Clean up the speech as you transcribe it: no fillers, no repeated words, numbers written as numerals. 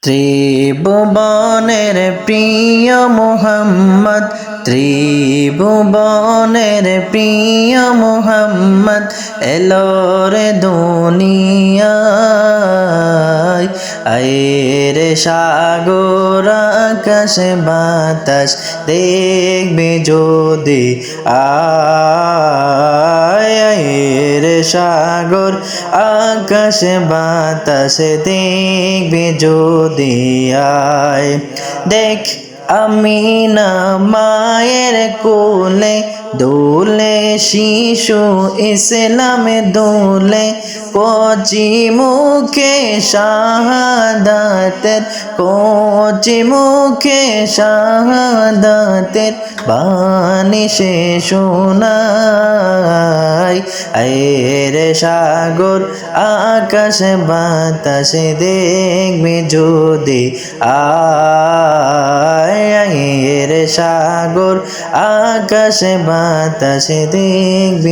ত্রিভুবনের প্রিয় মুহাম্মদ, ত্রিভুবনের প্রিয় মুহাম্মদ এলো রে দুনিয়ায়। আয়েরে সাগর আকাশ বাতাস দেখবে যদি আয়েরে সাগর আকাশ বাতাস দেখবে যদি আয়। দেখ আমিনা মায়ের কোলে দোলে শিশু ইসলামে দোলে, কচি মুখে শাহাদাতের, কচি মুখে শাহাদাতের বাণী সে শোনায়। আয়েরে সাগর আকাশ বাতাস দেখবে যদি আয়ের সাগর আকাশ বাতাস দেখবে।